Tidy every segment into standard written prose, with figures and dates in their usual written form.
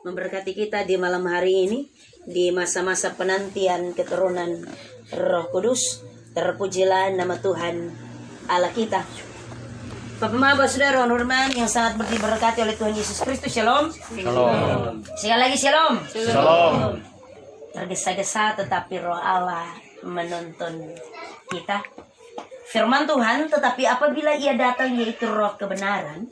memberkati kita di malam hari ini, di masa-masa penantian keturunan Roh Kudus. Terpujilah nama Tuhan Allah kita. Bapak Maba Saudara Nurman yang sangat diberkati oleh Tuhan Yesus Kristus. Shalom. Shalom. Sekali lagi shalom. Shalom. Tergesa-gesa tetapi Roh Allah menuntun kita. Firman Tuhan, tetapi apabila ia datang yaitu Roh kebenaran,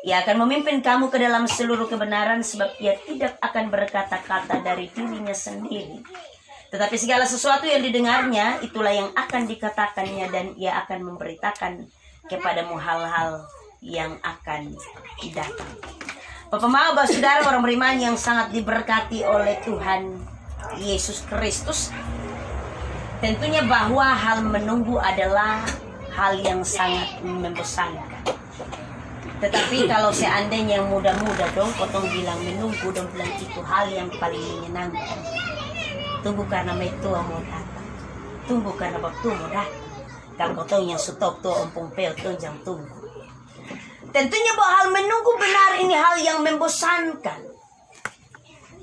ia akan memimpin kamu ke dalam seluruh kebenaran, sebab ia tidak akan berkata-kata dari dirinya sendiri. Tetapi segala sesuatu yang didengarnya, itulah yang akan dikatakannya, dan ia akan memberitakan kepadamu hal-hal yang akan datang. Bapak Maba Saudara orang beriman yang sangat diberkati oleh Tuhan Yesus Kristus, tentunya bahwa hal menunggu adalah hal yang sangat membosankan. Tetapi kalau seandainya yang muda-muda dong, potong bilang menunggu dong, bilang itu hal yang paling menyenangkan. Tunggu karena metua mau datang, tunggu karena waktu mau datang. Kalau kau yang stop tuh ompong peo tuh jangan tunggu. Tentunya bahwa hal menunggu benar ini hal yang membosankan.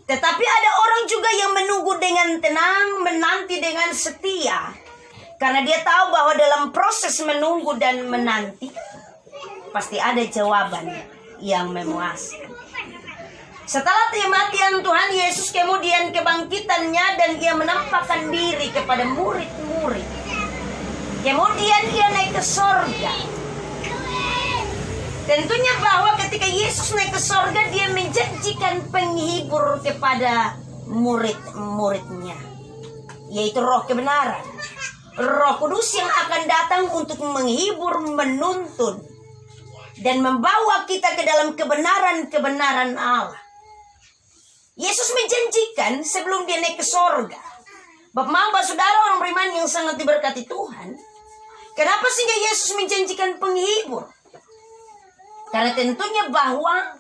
Tetapi ada orang juga yang menunggu dengan tenang, menanti dengan setia. Karena dia tahu bahwa dalam proses menunggu dan menanti, pasti ada jawaban yang memuaskan. Setelah kematian Tuhan Yesus, kemudian kebangkitannya, dan ia menampakkan diri kepada murid-murid. Kemudian ia naik ke sorga. Tentunya bahwa ketika Yesus naik ke sorga, dia menjanjikan penghibur kepada murid-muridnya, yaitu Roh kebenaran, Roh Kudus yang akan datang untuk menghibur, menuntun, dan membawa kita ke dalam kebenaran-kebenaran Allah. Yesus menjanjikan sebelum dia naik ke sorga. Bapak Maba Saudara orang beriman yang sangat diberkati Tuhan, kenapa sehingga Yesus menjanjikan penghibur? Karena tentunya bahwa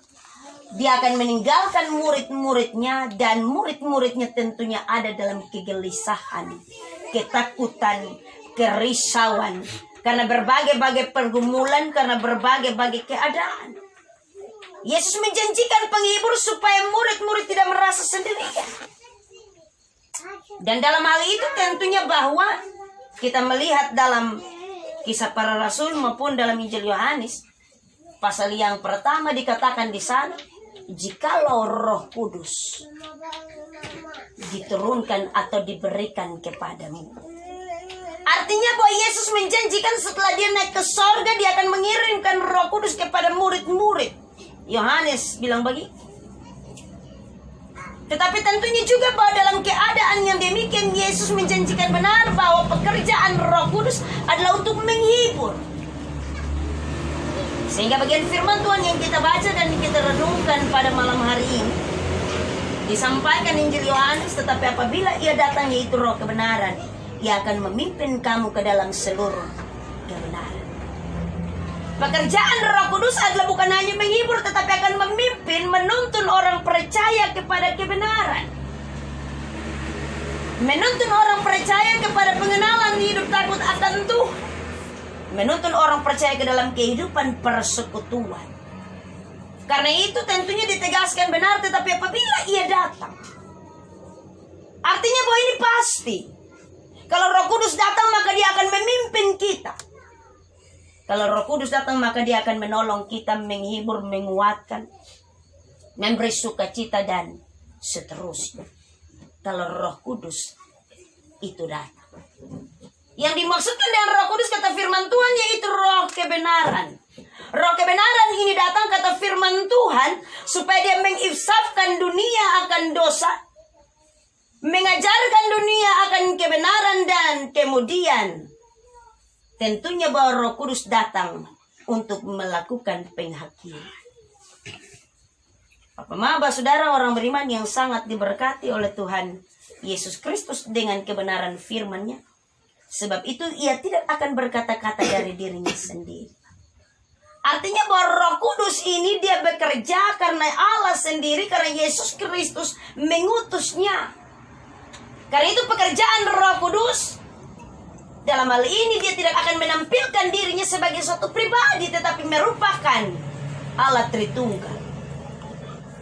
dia akan meninggalkan murid-muridnya, dan murid-muridnya tentunya ada dalam kegelisahan, ketakutan, kerisauan, karena berbagai-bagai pergumulan, karena berbagai-bagai keadaan. Yesus menjanjikan penghibur supaya murid-murid tidak merasa sendirian. Dan dalam hal itu tentunya bahwa kita melihat dalam Kisah Para Rasul maupun dalam Injil Yohanes, pasal yang pertama dikatakan di sana, jikalau Roh Kudus diturunkan atau diberikan kepadamu. Artinya bahwa Yesus menjanjikan setelah dia naik ke sorga, dia akan mengirimkan Roh Kudus kepada murid-murid. Yohanes bilang begitu. Tetapi tentunya juga bahwa dalam keadaan yang demikian, Yesus menjanjikan benar bahwa pekerjaan Roh Kudus adalah untuk menghibur. Sehingga bagian firman Tuhan yang kita baca dan kita renungkan pada malam hari ini, disampaikan Injil Yohanes, tetapi apabila ia datang yaitu Roh kebenaran, ia akan memimpin kamu ke dalam seluruh kebenaran. Pekerjaan Roh Kudus adalah bukan hanya menghibur, tetapi akan memimpin, menuntun orang percaya kepada kebenaran. Menuntun orang percaya kepada pengenalan hidup takut akan Tuhan. Menuntun orang percaya ke dalam kehidupan persekutuan. Karena itu tentunya ditegaskan benar, tetapi apabila ia datang, artinya bahwa ini pasti. Kalau Roh Kudus datang, maka dia akan memimpin kita. Kalau Roh Kudus datang, maka dia akan menolong kita, menghibur, menguatkan, memberi sukacita, dan seterusnya. Kalau Roh Kudus itu datang. Yang dimaksudkan dengan Roh Kudus, kata firman Tuhan, yaitu Roh kebenaran. Roh kebenaran ini datang, kata firman Tuhan, supaya dia menginsafkan dunia akan dosa, mengajarkan dunia akan kebenaran, dan kemudian tentunya bahwa Roh Kudus datang untuk melakukan penghakiman. Bapak Maba Saudara orang beriman yang sangat diberkati oleh Tuhan Yesus Kristus dengan kebenaran firman-Nya. Sebab itu ia tidak akan berkata-kata dari dirinya sendiri. Artinya bahwa Roh Kudus ini dia bekerja karena Allah sendiri, karena Yesus Kristus mengutusnya. Karena itu pekerjaan Roh Kudus dalam hal ini, dia tidak akan menampilkan dirinya sebagai suatu pribadi, tetapi merupakan Allah Tritunggal.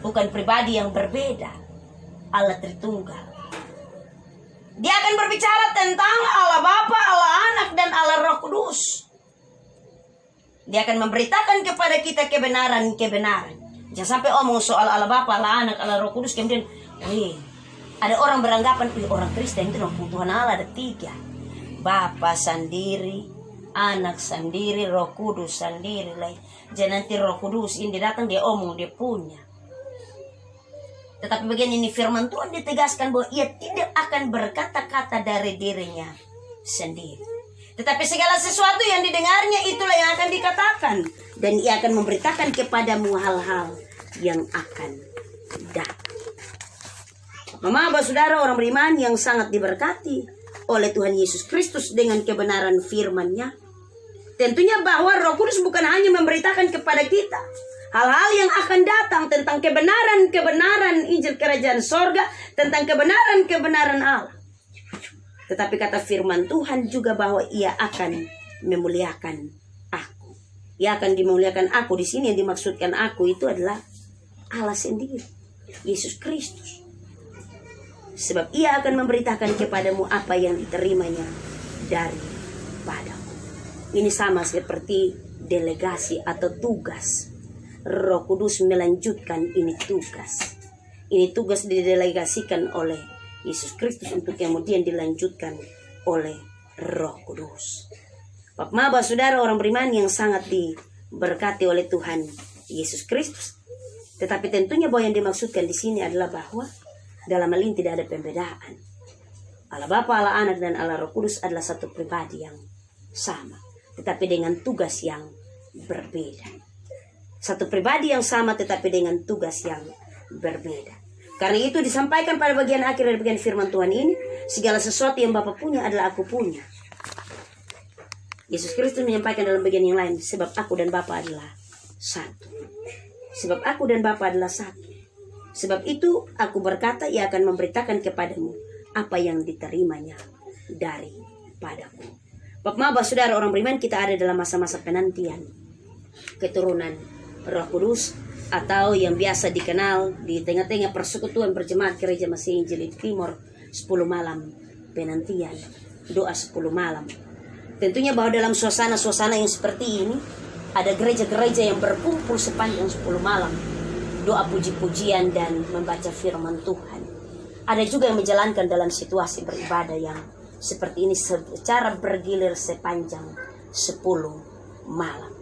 bukan pribadi yang berbeda. Allah Tritunggal. Dia akan berbicara tentang Allah Bapa, Allah Anak, dan Allah Roh Kudus. Dia akan memberitakan kepada kita kebenaran-kebenaran. Jangan sampai omong soal Allah Bapa, Allah Anak, Allah Roh Kudus, kemudian ada orang beranggapan, orang Kristen itu Tuhan Allah ada 3. Bapa sendiri, Anak sendiri, Roh Kudus sendiri. Jangan nanti Roh Kudus ini datang, dia omong, dia punya. Tetapi bagian ini firman Tuhan ditegaskan bahwa ia tidak akan berkata-kata dari dirinya sendiri. Tetapi segala sesuatu yang didengarnya itulah yang akan dikatakan. Dan ia akan memberitakan kepadamu hal-hal yang akan datang. Mama, Abah, Saudara, orang beriman yang sangat diberkati oleh Tuhan Yesus Kristus dengan kebenaran firman-Nya. Tentunya bahwa Roh Kudus bukan hanya memberitakan kepada kita hal-hal yang akan datang tentang kebenaran-kebenaran Injil Kerajaan Sorga, tentang kebenaran-kebenaran Allah. Tetapi kata firman Tuhan juga bahwa ia akan memuliakan aku. Ia akan dimuliakan aku. Di sini yang dimaksudkan aku itu adalah Allah sendiri, Yesus Kristus. Sebab ia akan memberitakan kepadamu apa yang diterimanya daripadaku. Ini sama seperti delegasi atau tugas. Roh Kudus melanjutkan ini tugas. Ini tugas didelegasikan oleh Yesus Kristus untuk kemudian dilanjutkan oleh Roh Kudus. Bapak, Abah, Saudara, orang beriman yang sangat diberkati oleh Tuhan Yesus Kristus. Tetapi tentunya bahwa yang dimaksudkan di sini adalah bahwa dalam hal ini tidak ada pembedaan. Allah Bapa, Allah Anak, dan Allah Roh Kudus adalah satu pribadi yang sama, tetapi dengan tugas yang berbeda. Satu pribadi yang sama tetapi dengan tugas yang berbeda. Karena itu disampaikan pada bagian akhir dari bagian firman Tuhan ini, segala sesuatu yang Bapa punya adalah aku punya. Yesus Kristus menyampaikan dalam bagian yang lain, sebab aku dan Bapa adalah satu. Sebab aku dan Bapa adalah satu. Sebab itu aku berkata, ia akan memberitakan kepadamu apa yang diterimanya daripadaku. Bapak, Abah, Saudara, orang beriman, kita ada dalam masa-masa penantian keturunan Roh Kudus, atau yang biasa dikenal di tengah-tengah persekutuan berjemaat Gereja Masih Injil Timur 10 malam penantian, doa 10 malam. Tentunya bahwa dalam suasana-suasana yang seperti ini ada gereja-gereja yang berkumpul sepanjang 10 malam, doa puji-pujian dan membaca firman Tuhan. Ada juga yang menjalankan dalam situasi beribadah yang seperti ini secara bergilir sepanjang 10 malam.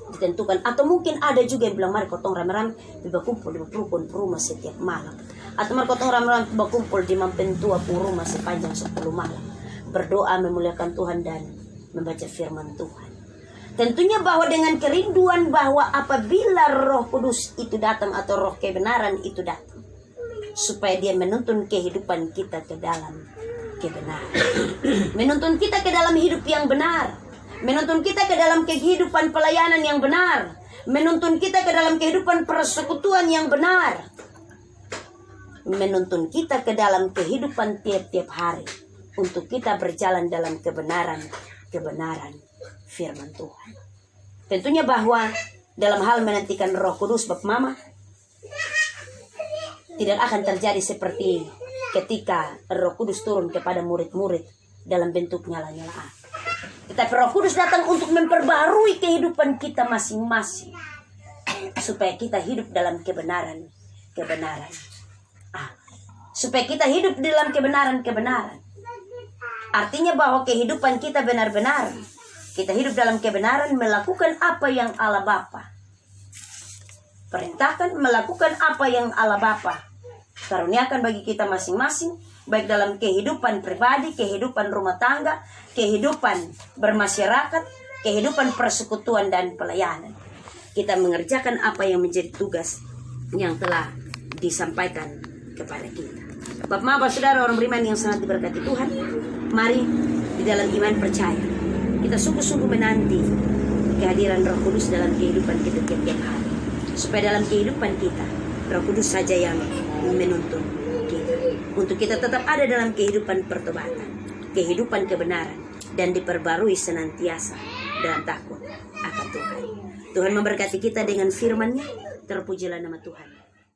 Ditentukan, atau mungkin ada juga yang bilang mari kotong rame-rame berkumpul di rukun rumah setiap malam, atau mari kotong rame-rame berkumpul di mampentua rumah sepanjang 10 malam, berdoa memuliakan Tuhan dan membaca firman Tuhan. Tentunya bahwa dengan kerinduan bahwa apabila Roh Kudus itu datang atau Roh kebenaran itu datang, supaya dia menuntun kehidupan kita ke dalam kebenaran, menuntun kita ke dalam hidup yang benar, menuntun kita ke dalam kehidupan pelayanan yang benar, menuntun kita ke dalam kehidupan persekutuan yang benar, menuntun kita ke dalam kehidupan tiap-tiap hari untuk kita berjalan dalam kebenaran firman Tuhan. Tentunya bahwa dalam hal menantikan Roh Kudus, Bapak Mama, tidak akan terjadi seperti ketika Roh Kudus turun kepada murid-murid dalam bentuk nyala-nyala api. Tetapi Roh Kudus datang untuk memperbarui kehidupan kita masing-masing, supaya kita hidup dalam kebenaran. Supaya kita hidup dalam kebenaran. Artinya bahwa kehidupan kita benar-benar, kita hidup dalam kebenaran, melakukan apa yang Allah Bapa perintahkan, melakukan apa yang Allah Bapa karuniakan bagi kita masing-masing, baik dalam kehidupan pribadi, kehidupan rumah tangga, kehidupan bermasyarakat, kehidupan persekutuan dan pelayanan. Kita mengerjakan apa yang menjadi tugas yang telah disampaikan kepada kita. Bapak, Abah, Saudara, orang beriman yang sangat diberkati Tuhan, mari di dalam iman percaya kita sungguh-sungguh menanti kehadiran Roh Kudus dalam kehidupan kita tiap-tiap hari, supaya dalam kehidupan kita Roh Kudus saja yang menuntun kita, untuk kita tetap ada dalam kehidupan pertobatan, kehidupan kebenaran, dan diperbarui senantiasa dalam takut akan Tuhan. Tuhan memberkati kita dengan firman-Nya. Terpujilah nama Tuhan.